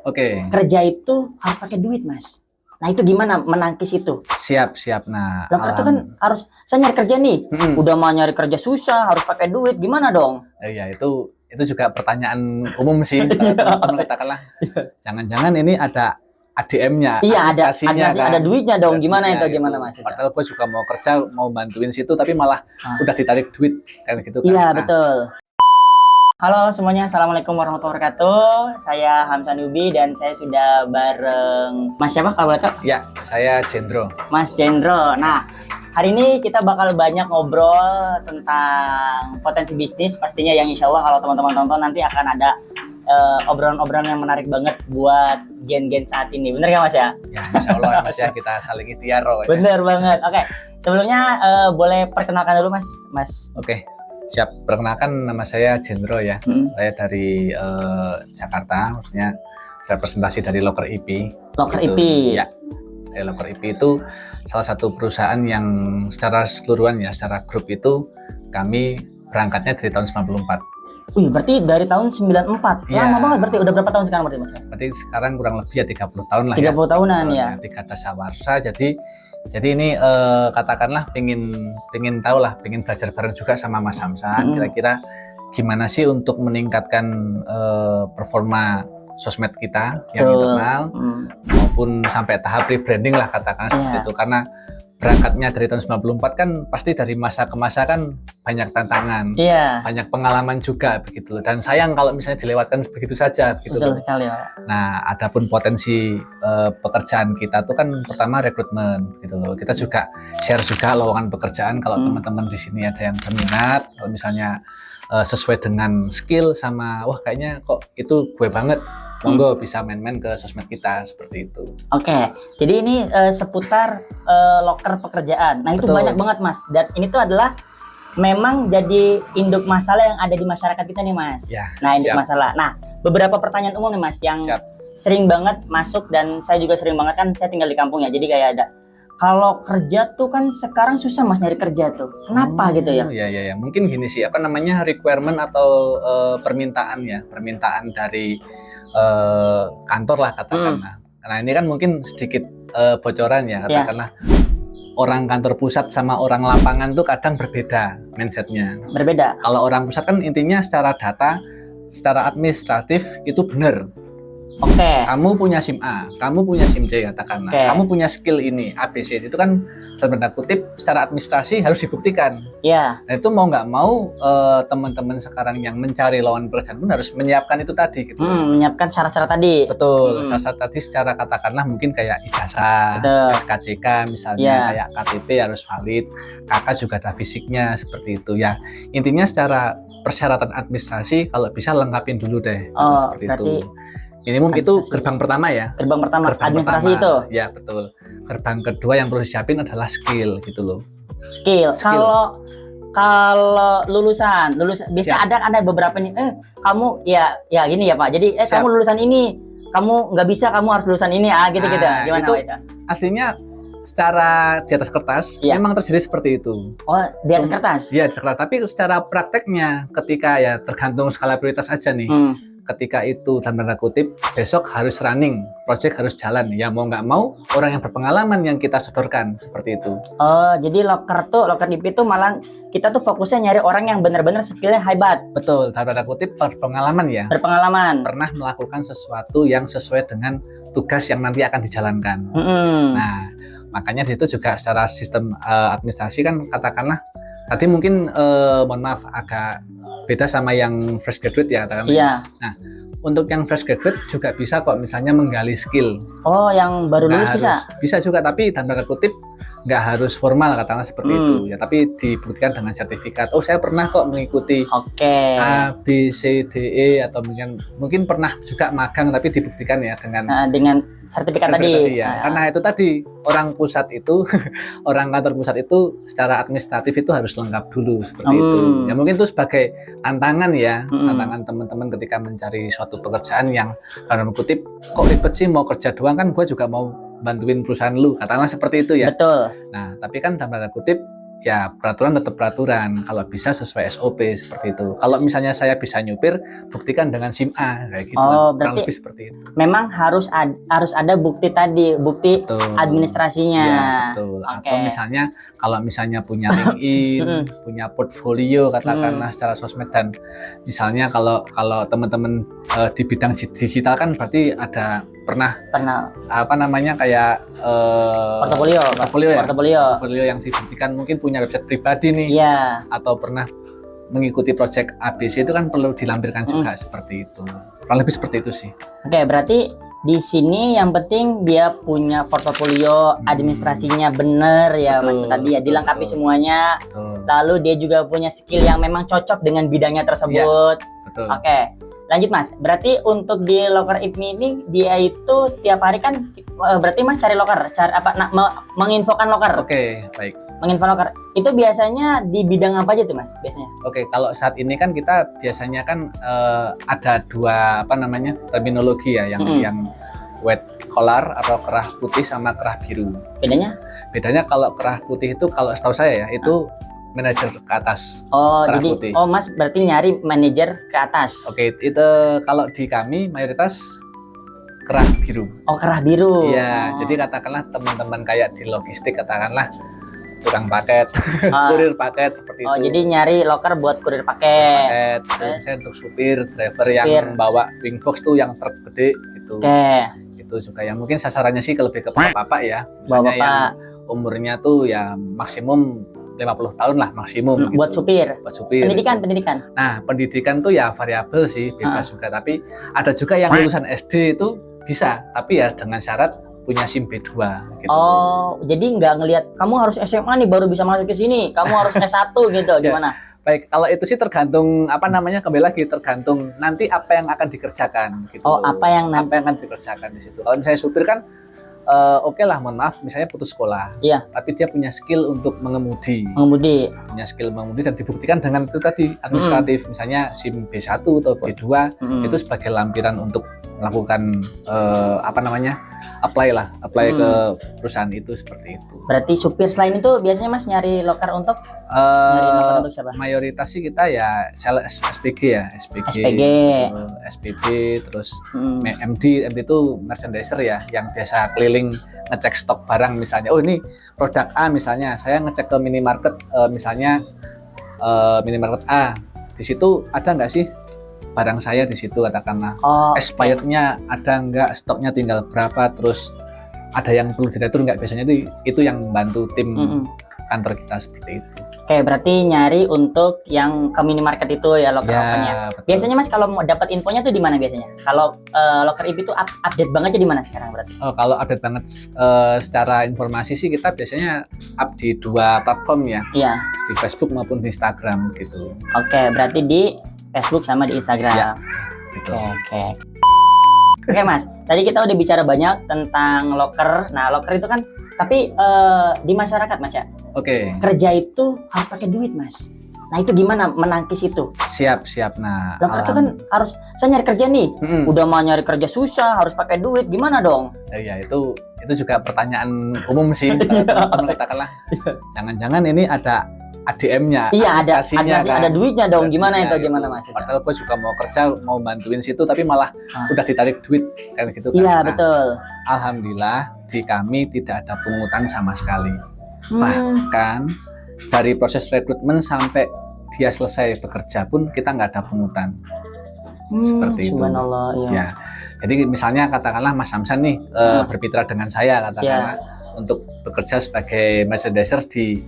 Oke. Kerja itu harus pakai duit, Mas. Nah, itu gimana menangkis itu? Siap. Nah, Loker itu kan harus, saya nyari kerja nih, udah mau nyari kerja susah, harus pakai duit, gimana dong? iya itu juga pertanyaan umum sih. Kalau teman-teman katakanlah, jangan-jangan ini ada ADM-nya, Iya, ada administrasinya kan. ada duitnya dong, gimana duitnya itu, gimana Mas? Padahal gue juga mau kerja, mau bantuin situ, tapi malah udah ditarik duit kayak gitu kan. Iya, betul. Halo semuanya, Assalamualaikum warahmatullahi wabarakatuh. Saya Hamzah Nubi dan saya sudah bareng Mas siapa kalau boleh tahu? Ya, saya Jendro. Mas Jendro. Nah, hari ini kita bakal banyak ngobrol tentang potensi bisnis pastinya yang insya Allah kalau teman-teman tonton nanti akan ada obrolan-obrolan yang menarik banget buat gen-gen saat ini. Bener ya Mas ya? Ya, insya Allah ya Mas ya, kita saling ikhtiar. Bener banget. Oke, sebelumnya boleh perkenalkan dulu Mas. Oke. Siap, perkenalkan nama saya Jendro ya. Saya dari Jakarta, maksudnya representasi dari Loker IP. Loker gitu. IP. Ya, dari Loker IP itu salah satu perusahaan yang secara keseluruhan ya, secara grup itu kami berangkatnya dari tahun 94. Wih, berarti dari tahun 94. Ya. Lama banget berarti. Udah berapa tahun sekarang berarti Mas? Berarti sekarang kurang lebih ya 30 tahun lah 30 ya. 30 tahunan ya. Tiga dasawarsa, jadi ini katakanlah pengen tahu lah, pengen belajar bareng juga sama Mas Hamzah. Kira-kira gimana sih untuk meningkatkan performa sosmed kita yang internal maupun sampai tahap rebranding lah katakan seperti itu. Karena berangkatnya dari tahun 94 kan pasti dari masa ke masa kan banyak tantangan, banyak pengalaman juga begitu. Dan sayang kalau misalnya dilewatkan begitu saja begitu. Betul sekali, Pak. Nah, adapun potensi pekerjaan kita tuh kan pertama rekrutmen gitu loh. Kita juga share juga lowongan pekerjaan kalau teman-teman di sini ada yang berminat, kalau misalnya sesuai dengan skill sama wah kayaknya kok itu gue banget. Monggo bisa main-main ke sosmed kita seperti itu. Oke, jadi ini seputar loker pekerjaan. Nah, itu banyak banget Mas. Dan ini tuh adalah memang jadi induk masalah yang ada di masyarakat kita nih Mas. Ya, nah, induk masalah. Nah, beberapa pertanyaan umum nih Mas yang sering banget masuk dan saya juga sering banget kan saya tinggal di kampung ya. Jadi kayak ada kalau kerja tuh kan sekarang susah Mas nyari kerja tuh. Kenapa gitu ya? Ya. Mungkin gini sih, apa namanya requirement atau permintaan ya, permintaan dari kantor lah katakanlah. Nah ini kan mungkin sedikit bocoran ya katakanlah. Orang kantor pusat sama orang lapangan tuh kadang berbeda mindsetnya. Berbeda. Kalau orang pusat kan intinya secara data, secara administratif itu benar. Oke. Kamu punya SIM A, kamu punya SIM C katakanlah. Kamu punya skill ini ABC, itu kan dalam tanda kutip secara administrasi harus dibuktikan. Iya. Nah itu mau nggak mau teman-teman sekarang yang mencari lowongan pekerjaan pun harus menyiapkan itu tadi gitu. Menyiapkan syarat-syarat tadi. Betul, syarat tadi secara katakanlah mungkin kayak ijazah, SKCK misalnya, kayak KTP harus valid, KK juga ada fisiknya seperti itu ya. Intinya secara persyaratan administrasi kalau bisa lengkapin dulu deh gitu, seperti itu. Minimum itu gerbang pertama ya. Gerbang pertama, administrasi itu. Ya betul. Gerbang kedua yang perlu disiapin adalah skill gitu loh. Skill. Kalau lulusan bisa ada beberapa nih. Kamu ya gini ya Pak. Jadi kamu lulusan ini, kamu nggak bisa, kamu harus lulusan ini gitu. Gimana itu? Itu? Aslinya secara di atas kertas memang terjadi seperti itu. Oh, di atas kertas? Iya, di kertas. Tapi secara prakteknya ketika ya tergantung skala prioritas aja nih. Ketika itu dalam tanda kutip besok harus running, project harus jalan, ya mau nggak mau orang yang berpengalaman yang kita sodorkan seperti itu. Oh, jadi loker IP itu malah kita tuh fokusnya nyari orang yang benar-benar skillnya hebat. Betul, dalam tanda kutip berpengalaman ya. Berpengalaman. Pernah melakukan sesuatu yang sesuai dengan tugas yang nanti akan dijalankan. Nah, makanya di situ juga secara sistem administrasi kan katakanlah tadi mungkin mohon maaf agak beda sama yang fresh graduate ya katakan. Iya. Nah, untuk yang fresh graduate juga bisa kok misalnya menggali skill. Oh, yang baru lulus bisa? Bisa juga, tapi dalam tanda kutip nggak harus formal katakanlah seperti itu ya, tapi dibuktikan dengan sertifikat. Oh, saya pernah kok mengikuti A, B, C, D, E atau mungkin pernah juga magang tapi dibuktikan ya dengan sertifikat tadi ya. Karena itu tadi orang pusat itu orang kantor pusat itu secara administratif itu harus lengkap dulu seperti itu. Ya mungkin itu sebagai tantangan ya, tantangan teman-teman ketika mencari suatu pekerjaan yang dalam kutip kok ribet sih mau kerja doang, kan gue juga mau bantuin perusahaan lu, katakanlah seperti itu ya. Betul. Nah, tapi kan dalam tanda kutip ya peraturan tetap peraturan, kalau bisa sesuai SOP seperti itu. Kalau misalnya saya bisa nyupir, buktikan dengan SIM A kayak gitu lah. Kurang berarti lebih seperti itu. memang harus ada bukti tadi, bukti Betul. administrasinya. Ya, betul. Oke. Atau misalnya kalau misalnya punya LinkedIn, punya portfolio katakanlah secara sosmed, dan misalnya kalau teman-teman di bidang digital kan berarti ada pernah apa namanya kayak portofolio yang dibuktikan, mungkin punya website pribadi nih, atau pernah mengikuti project ABC, itu kan perlu dilampirkan juga seperti itu. Kurang lebih seperti itu sih. Oke, berarti di sini yang penting dia punya portofolio, administrasinya bener ya, Mas tadi ya, dilengkapi semuanya. Lalu dia juga punya skill yang memang cocok dengan bidangnya tersebut. Betul. Oke, lanjut Mas. Berarti untuk di Locker IPMI ini dia itu tiap hari kan, berarti Mas cari locker, menginfokan locker. Oke, baik. Menginfo locker itu biasanya di bidang apa aja tuh Mas biasanya? Oke, kalau saat ini kan kita biasanya kan ada dua terminologi ya, yang white collar atau kerah putih sama kerah biru. Bedanya kalau kerah putih itu, kalau setahu saya ya, itu manajer ke atas. Jadi putih. Mas berarti nyari manajer ke atas. Oke, itu kalau di kami mayoritas kerah biru. Kerah biru. Iya, jadi katakanlah teman-teman kayak di logistik, katakanlah tukang paket, kurir paket seperti itu. Jadi nyari locker buat kurir paket. Misalnya untuk supir, driver yang bawa wing box tuh, yang truk gede gitu. Itu juga yang mungkin sasarannya sih lebih ke bapak-bapak ya. Misalnya yang umurnya tuh ya maksimum 50 tahun lah maksimum. Buat supir. Pendidikan. Nah, pendidikan tuh ya variabel sih, bebas juga. Tapi ada juga yang lulusan SD itu bisa, tapi ya dengan syarat punya SIM B2 gitu. Jadi nggak ngelihat kamu harus SMA nih baru bisa masuk ke sini, kamu harus S1 gitu, gimana? Baik, kalau itu sih tergantung kembali lagi tergantung nanti apa yang akan dikerjakan gitu. Apa yang akan dikerjakan di situ. Kalau misalnya supir kan oke lah, mohon maaf, misalnya putus sekolah. Iya. Tapi dia punya skill untuk mengemudi. Punya skill mengemudi dan dibuktikan dengan itu tadi administratif, misalnya SIM B1 atau B2 itu sebagai lampiran untuk melakukan apply ke perusahaan itu, seperti itu. Berarti supir selain itu biasanya Mas nyari locker untuk siapa? Mayoritas sih kita ya sales SPG ya, SPB, terus MD itu merchandiser ya, yang biasa keliling ngecek stok barang. Misalnya ini produk A, misalnya saya ngecek ke minimarket, misalnya minimarket A, di situ ada nggak sih barang saya di situ, katakanlah expirednya ada nggak, stoknya tinggal berapa, terus ada yang perlu diretur nggak, biasanya itu yang bantu tim kantor kita seperti itu. Oke, berarti nyari untuk yang ke minimarket itu ya, locker-lockernya. Biasanya Mas kalau mau dapat infonya tuh di mana biasanya? Kalau locker IP itu update bangetnya di mana sekarang berarti? Kalau update banget secara informasi sih kita biasanya up di dua platform ya. Iya. Di Facebook maupun di Instagram gitu. Oke, berarti di Facebook sama di Instagram. Ya, gitu. Oke Mas, tadi kita udah bicara banyak tentang locker. Nah, locker itu kan, tapi di masyarakat Mas ya. Oke. Kerja itu harus pakai duit Mas. Nah, itu gimana menangkis itu? Siap. Nah, locker itu kan harus, saya nyari kerja nih, udah mau nyari kerja susah, harus pakai duit, gimana dong? Iya, itu juga pertanyaan umum sih. Teman-teman katakanlah, jangan-jangan ini ada ADM-nya, iya, kan? ada duitnya dong, gimana itu, gimana Mas? Padahal gue juga mau kerja, mau bantuin situ, tapi malah udah ditarik duit kayak gitu kan. Iya, betul. Alhamdulillah di kami tidak ada pungutan sama sekali. Bahkan dari proses rekrutmen sampai dia selesai bekerja pun kita nggak ada pungutan. Seperti itu. Subhanallah, iya. Ya. Jadi misalnya katakanlah Mas Samsan nih bermitra dengan saya, katakanlah untuk bekerja sebagai merchandiser di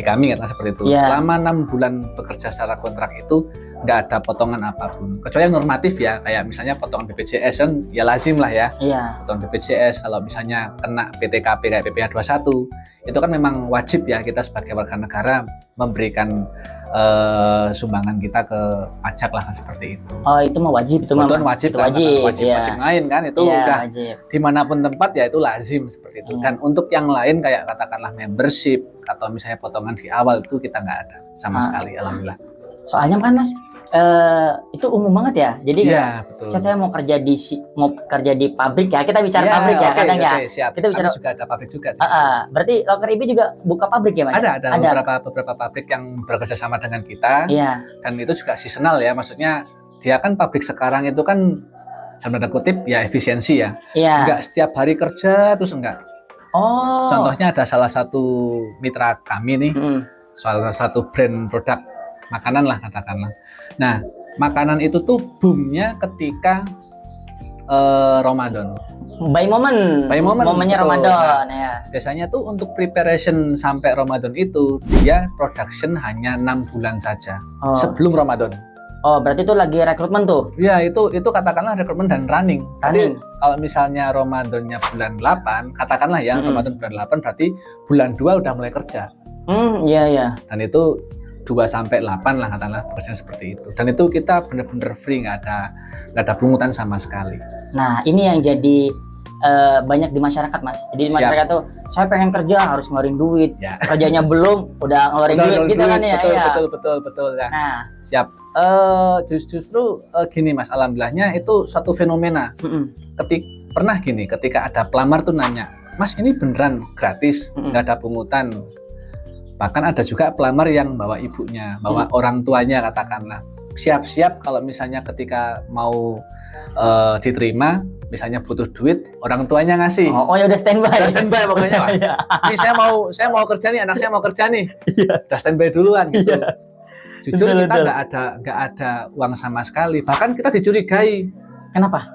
kami, karena seperti itu. Selama 6 bulan bekerja secara kontrak itu nggak ada potongan apapun, kecuali yang normatif ya, kayak misalnya potongan BPJS kan ya lazim lah ya. Potongan BPJS, kalau misalnya kena PTKP kayak PPh 21 itu kan memang wajib ya kita sebagai warga negara memberikan sumbangan kita ke pajak lah, seperti itu. Itu mah wajib, itu mah wajib, wajib main kan, itu udah wajib. Dimanapun tempat ya itu lazim seperti itu. Dan untuk yang lain kayak katakanlah membership atau misalnya potongan di awal itu kita nggak ada sama sekali, alhamdulillah. Soalnya kan Mas, itu umum banget ya. Jadi Iya, betul. saya mau kerja di pabrik ya. Kita bicara pabrik ya, oke, kadang ya. oke, siap. Kita bicara Kami juga ada pabrik juga di sini. berarti Locker IB juga buka pabrik ya, Mas? Ada beberapa pabrik yang bekerja sama dengan kita. Iya. Dan itu juga seasonal ya, maksudnya dia kan pabrik sekarang itu kan dalam tanda kutip ya efisiensi ya. Iya. Enggak setiap hari kerja terus enggak. Oh. Contohnya ada salah satu mitra kami nih, salah satu brand produk makanan lah katakanlah. Nah, makanan itu tuh boomnya ketika Ramadan. By moment. Momennya betul. Ramadan Nah, ya. biasanya tuh untuk preparation sampai Ramadan itu dia production hanya 6 bulan saja sebelum Ramadan. Oh, berarti itu lagi rekrutmen tuh? Ya, itu katakanlah rekrutmen dan running. Jadi kalau misalnya Ramadannya bulan 8, katakanlah ya Ramadan bulan 8 berarti bulan 2 udah mulai kerja. Iya. Dan itu 2 sampai 8 lah katakanlah persen seperti itu. Dan itu kita benar-benar free, nggak ada pungutan sama sekali. Nah, ini yang jadi banyak di masyarakat, Mas. Jadi di masyarakat tuh saya pengen kerja harus ngeluarin duit. Ya. Kerjanya belum udah ngeluarin duit gitu kan ya. Betul ya. Nah, siap. Justru gini Mas, alhamdulillahnya itu suatu fenomena. Pernah gini, ketika ada pelamar tuh nanya, Mas ini beneran gratis, nggak ada pungutan. Bahkan ada juga pelamar yang bawa ibunya, bawa orang tuanya katakanlah. Siap-siap kalau misalnya ketika mau diterima, misalnya butuh duit, orang tuanya ngasih. Oh ya udah standby. Udah standby pokoknya. Ini saya mau kerja nih, anak saya mau kerja nih. Udah standby duluan gitu. Jujur kita nggak ada uang sama sekali. Bahkan kita dicurigai. Kenapa?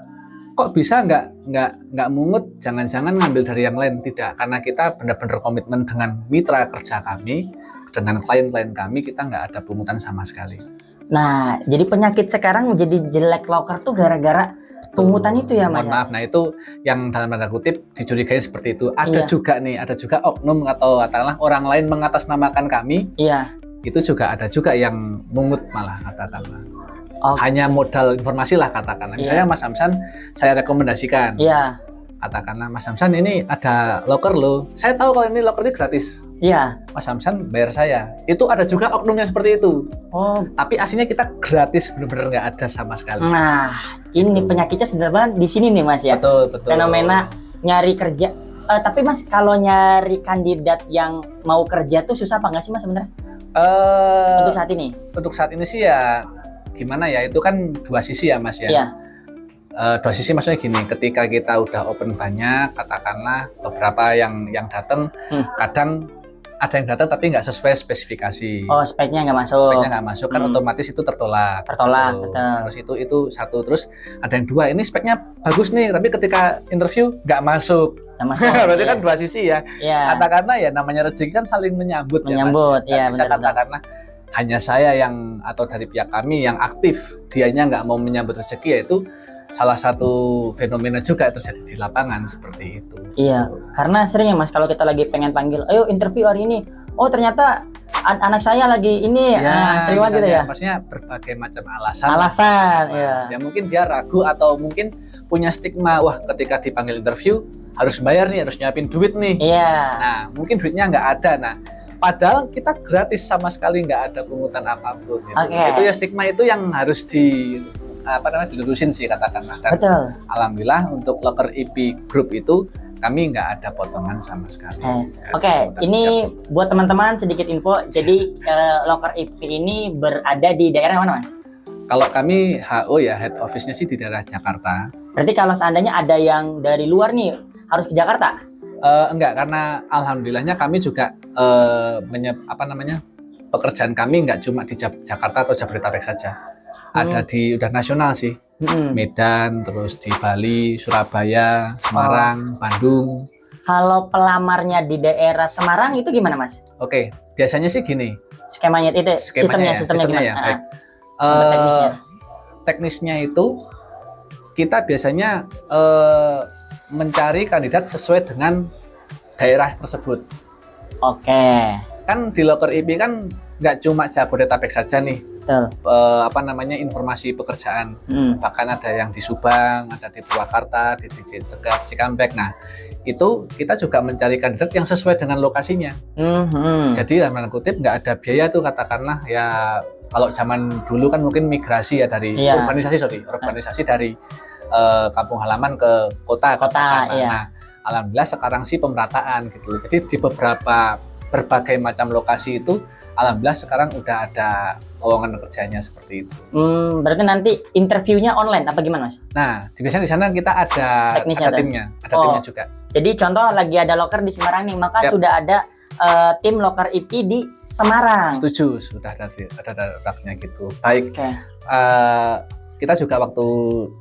Kok bisa nggak mungut? Jangan-jangan ngambil dari yang lain? Tidak, karena kita benar-benar komitmen dengan mitra kerja kami, dengan klien-klien kami, kita nggak ada pungutan sama sekali. Nah, jadi penyakit sekarang menjadi jelek loker tuh gara-gara pungutan itu ya, Mas? Mohon maaf, nah itu yang dalam tanda kutip dicurigai seperti itu. Ada juga oknum atau katakanlah orang lain mengatasnamakan kami. Iya. Itu juga ada juga yang mungut malah katakanlah. Hanya modal informasi lah katakanlah. Misalnya Mas Samsan saya rekomendasikan. Iya. Katakanlah Mas Samsan ini ada locker loh. Saya tahu kalau ini locker ini gratis. Iya. Mas Samsan bayar saya. Itu ada juga oknum yang seperti itu. Tapi aslinya kita gratis, benar-benar nggak ada sama sekali. Nah, ini penyakitnya sebenarnya di sini nih Mas ya. Betul. Fenomena nyari kerja. Tapi Mas kalau nyari kandidat yang mau kerja tuh susah apa nggak sih Mas sebenarnya? Untuk saat ini sih ya gimana ya, itu kan dua sisi ya Mas ya. Iya. Dua sisi maksudnya gini, ketika kita udah open banyak, katakanlah beberapa yang datang, kadang ada yang datang tapi nggak sesuai spesifikasi. Speknya nggak masuk. Kan otomatis itu tertolak. Betul. Terus itu satu. Terus ada yang dua, ini speknya bagus nih, tapi ketika interview nggak masuk. Berarti kan dua sisi ya. Katakanlah ya namanya rezeki kan saling menyambut ya Mas. Iya, bisa katakanlah hanya saya yang atau dari pihak kami yang aktif, dianya nggak mau menyambut rezeki, yaitu salah satu fenomena juga terjadi di lapangan seperti itu. Iya, karena sering ya Mas kalau kita lagi pengen panggil, ayo interview hari ini. Oh ternyata anak saya lagi ini, sering banget gitu ya. Maksudnya berbagai macam alasan. Ya mungkin dia ragu atau mungkin punya stigma, wah ketika dipanggil interview harus bayar nih, harus nyiapin duit nih. Iya. Nah mungkin duitnya nggak ada. Nah padahal kita gratis sama sekali, nggak ada pungutan apapun. Itu ya stigma itu yang harus dilurusin sih katakanlah. Dan betul. Alhamdulillah untuk Locker IP Group itu kami nggak ada potongan sama sekali. Oke. Ini buat teman-teman sedikit info. Jadi Locker IP ini berada di daerah mana Mas? Kalau kami HO ya head office-nya sih di daerah Jakarta. Berarti kalau seandainya ada yang dari luar nih harus ke Jakarta? Enggak, karena alhamdulillahnya kami juga pekerjaan kami nggak cuma di Jakarta atau Jabodetabek saja. Ada udah nasional sih. Medan, terus di Bali, Surabaya, Semarang, Bandung. Kalau pelamarnya di daerah Semarang itu gimana Mas? Oke, biasanya sih gini. Skemanya itu sistemnya gimana? Ya, baik. Teknisnya itu kita biasanya mencari kandidat sesuai dengan daerah tersebut. Oke. Kan di Locker IP kan nggak cuma Jabodetabek saja nih. Informasi pekerjaan. Bahkan ada yang di Subang, ada di Purwakarta, di Cikampek. Nah, itu kita juga mencari kandidat yang sesuai dengan lokasinya. Jadi dalam tanda kutip nggak ada biaya tuh katakanlah ya kalau zaman dulu kan mungkin migrasi ya dari Iya. urbanisasi dari kampung halaman ke kota. Iya. Nah, alhamdulillah sekarang sih pemerataan gitu loh. Jadi di berbagai macam lokasi itu alhamdulillah sekarang udah ada lowongan kerjanya seperti itu. Berarti nanti interviewnya online apa gimana, Mas? Nah, biasanya di sana kita ada Teknisnya tuh? timnya juga. Jadi contoh lagi ada loker di Semarang nih, maka Siap. sudah ada tim loker IP di Semarang. Setuju, sudah ada raknya gitu. Baik. Oke. Kita juga waktu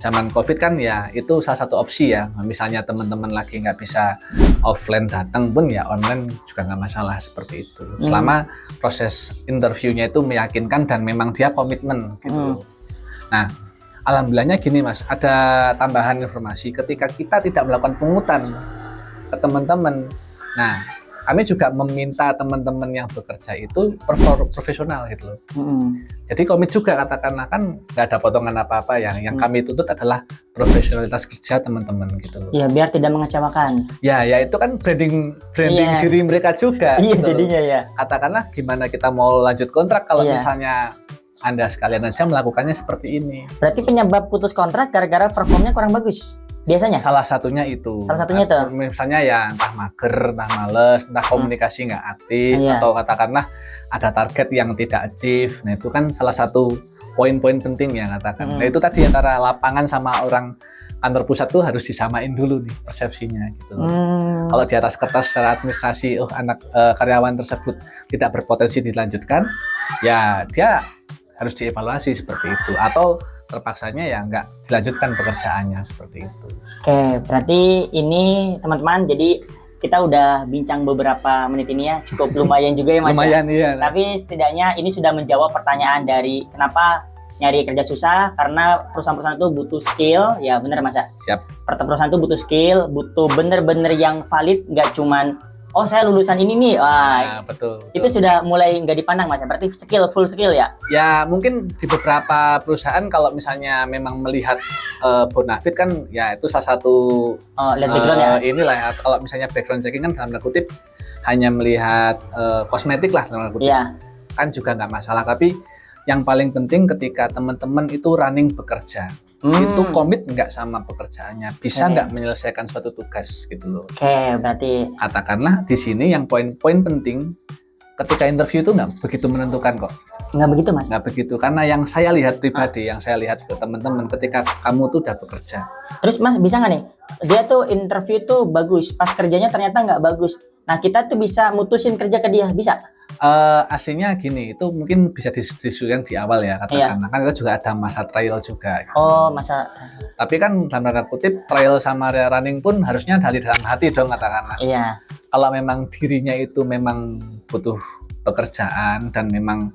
zaman COVID kan ya itu salah satu opsi ya. Misalnya teman-teman lagi nggak bisa offline datang pun ya online juga nggak masalah seperti itu. Selama proses interviewnya itu meyakinkan dan memang dia komitmen gitu. Nah, alhamdulillahnya gini Mas, ada tambahan informasi ketika kita tidak melakukan pungutan ke teman-teman. Nah, kami juga meminta teman-teman yang bekerja itu profesional gitu loh. Jadi komit juga katakanlah kan nggak ada potongan apa-apa ya. Yang kami tuntut adalah profesionalitas kerja teman-teman gitu loh. Iya, biar tidak mengecewakan. Ya itu kan branding Iya. diri mereka juga. Iya, gitu loh. jadinya ya. Katakanlah gimana kita mau lanjut kontrak kalau Iya. misalnya Anda sekalian aja melakukannya seperti ini. Berarti penyebab putus kontrak gara-gara performnya kurang bagus. Biasanya? Salah satunya itu. Salah satunya itu? Misalnya ya entah mager, entah males, entah komunikasi nggak aktif, Iya. atau katakanlah ada target yang tidak achieve. Nah itu kan salah satu poin-poin penting ya katakan. Nah itu tadi antara lapangan sama orang kantor pusat tuh harus disamain dulu nih persepsinya gitu loh. Kalau di atas kertas secara administrasi, karyawan tersebut tidak berpotensi dilanjutkan, ya dia harus dievaluasi seperti itu. Atau terpaksanya ya nggak dilanjutkan pekerjaannya seperti itu. Oke, berarti ini teman-teman, jadi kita udah bincang beberapa menit ini ya, cukup lumayan juga ya Mas. Lumayan iya. Tapi setidaknya ini sudah menjawab pertanyaan dari kenapa nyari kerja susah, karena perusahaan-perusahaan itu butuh skill, ya bener Mas ya. Siap. Perusahaan itu butuh skill, butuh bener-bener yang valid, nggak cuman oh saya lulusan ini nih, Nah, betul. itu sudah mulai nggak dipandang Mas ya, berarti full skill ya? Ya mungkin di beberapa perusahaan kalau misalnya memang melihat bonafit kan ya itu salah satu Lihat background ya? inilah ya, kalau misalnya background checking kan dalam tanda kutip hanya melihat kosmetik lah dalam tanda kutip. Iya. Kan juga nggak masalah, tapi yang paling penting ketika teman-teman itu running bekerja itu komit nggak sama pekerjaannya, bisa nggak menyelesaikan suatu tugas gitu loh. Oke, berarti Katakanlah di sini yang poin-poin penting ketika interview itu nggak begitu menentukan kok. nggak begitu Mas? Nggak begitu, karena yang saya lihat pribadi, yang saya lihat ke teman-teman ketika kamu tuh udah bekerja. Terus Mas bisa nggak nih, dia tuh interview tuh bagus, pas kerjanya ternyata nggak bagus. Nah kita tuh bisa mutusin kerja ke dia, bisa? Aslinya gini, itu mungkin bisa didiskusikan di awal ya katakanlah. Kan kita juga ada masa trial juga. Gitu. Oh masa? Tapi kan dalam tanda kutip trial sama running pun harusnya dari dalam hati dong katakanlah. Iya. Kalau memang dirinya itu memang butuh pekerjaan dan memang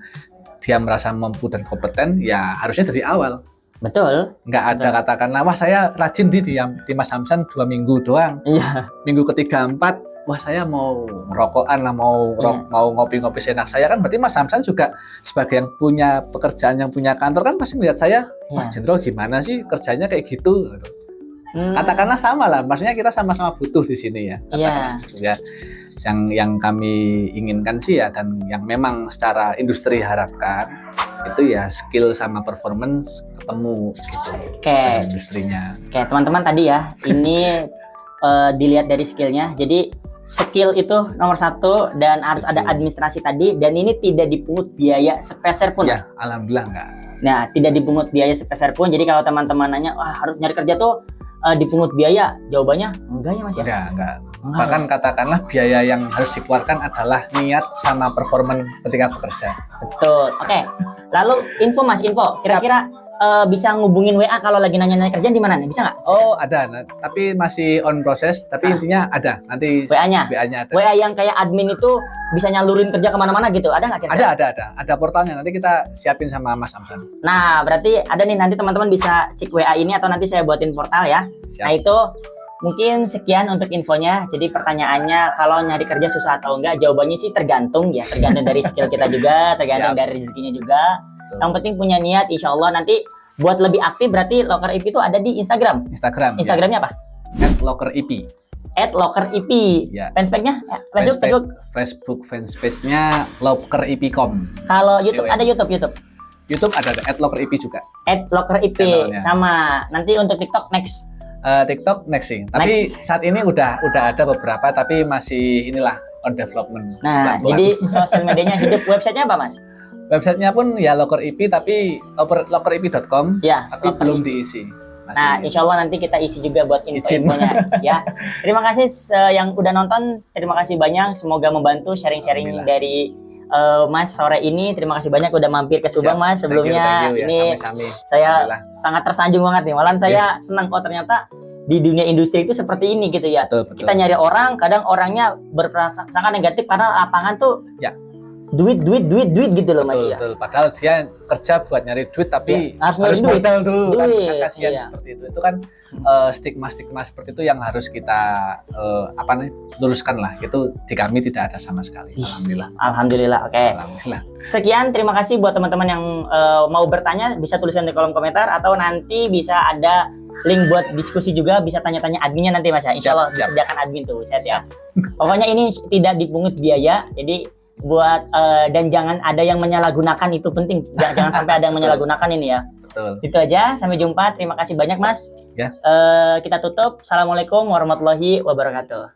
dia merasa mampu dan kompeten, ya harusnya dari awal. Betul. Nggak ada katakanlah, wah saya rajin di Mas Hamsan 2 minggu doang. Iya. Minggu ketiga 4, wah saya mau rokokan lah, mau ngopi-ngopi senak saya kan. Berarti Mas Hamsan juga sebagai yang punya pekerjaan, yang punya kantor kan pasti melihat saya, wah Jendro gimana sih kerjanya kayak gitu. Katakanlah sama lah, maksudnya kita sama-sama butuh di sini ya. Ya. Yang kami inginkan sih ya, dan yang memang secara industri harapkan itu ya skill sama performance ketemu gitu. Oke. Industrinya. Oke teman-teman, tadi ya ini dilihat dari skillnya. Jadi skill itu nomor 1 dan harus ada administrasi tadi, dan ini tidak dipungut biaya sepeser pun. Ya alhamdulillah enggak. Nah tidak dipungut biaya sepeser pun. Jadi kalau teman-teman nanya, wah harus nyari kerja tuh dipungut biaya, jawabannya enggak ya Mas ya? Enggak. Bahkan katakanlah biaya yang harus dikeluarkan adalah niat sama performan ketika bekerja. Betul. Oke. Lalu info Mas, kira-kira bisa ngubungin WA kalau lagi nanya-nanya kerjaan di mana nih? Bisa nggak? Oh ada, tapi masih on proses. Tapi intinya ada. Nanti WA-nya ada. WA yang kayak admin itu bisa nyalurin kerja kemana-mana gitu. Ada nggak kira-kira? Ada portalnya. Nanti kita siapin sama Mas Hamsan. Nah berarti ada nih, nanti teman-teman bisa cek WA ini atau nanti saya buatin portal ya. Siap. Nah itu mungkin sekian untuk infonya. Jadi pertanyaannya kalau nyari kerja susah atau enggak, jawabannya sih tergantung ya. Tergantung dari skill kita juga, tergantung dari rezekinya juga. Yang penting punya niat, insya Allah nanti buat lebih aktif. Berarti Loker IP itu ada di Instagram. Instagramnya apa? @lokerip. @lokerip. Ya. Fanspage-nya? Facebook fanspage-nya lokerip.com. Kalau YouTube ada YouTube. YouTube ada @locker_ip juga. @locker_ip Channelnya. sama. Nanti untuk TikTok next. TikTok next sih. Tapi saat ini udah ada beberapa tapi masih inilah on development. Nah, Pelan-pelan. jadi sosial medianya hidup. Websitenya apa, Mas? Websitenya pun ya locker_ip tapi locker_ip.com Ya, tapi Locker belum IP. diisi. Masih. Nah, insya Allah nanti kita isi juga buat Izin. info-infonya ya. Terima kasih yang udah nonton. Terima kasih banyak. Semoga membantu sharing-sharing Alhamdulillah. dari Mas sore ini. Terima kasih banyak udah mampir ke Subang, Siap. Mas. Sebelumnya Thank you, ya. ini Sami-sami. saya Alhamdulillah. sangat tersanjung banget nih. Malahan saya senang ternyata di dunia industri itu seperti ini gitu ya. Betul, betul. Kita nyari orang, kadang orangnya berprasangka negatif karena lapangan tuh Ya. duit gitu loh, Mas Betul, ya. betul. Padahal dia kerja buat nyari duit tapi Ya, harus nyari duit. modal dulu kan. Duit, Kan kasihan iya. seperti itu. Itu kan stigma seperti itu yang harus kita luruskan lah. Itu di kami tidak ada sama sekali. Alhamdulillah. Alhamdulillah. Oke. Alhamdulillah. Sekian, terima kasih buat teman-teman yang mau bertanya, bisa tuliskan di kolom komentar atau nanti bisa ada link buat diskusi juga, bisa tanya-tanya adminnya nanti, Mas ya. Insya Allah Siap. disediakan admin tuh, set ya. Pokoknya ini tidak dipungut biaya, jadi buat dan jangan ada yang menyalahgunakan, itu penting. Jangan sampai ada yang menyalahgunakan ini ya. Betul. Itu aja, sampai jumpa. Terima kasih banyak, Mas. Ya. Kita tutup. Assalamualaikum warahmatullahi wabarakatuh.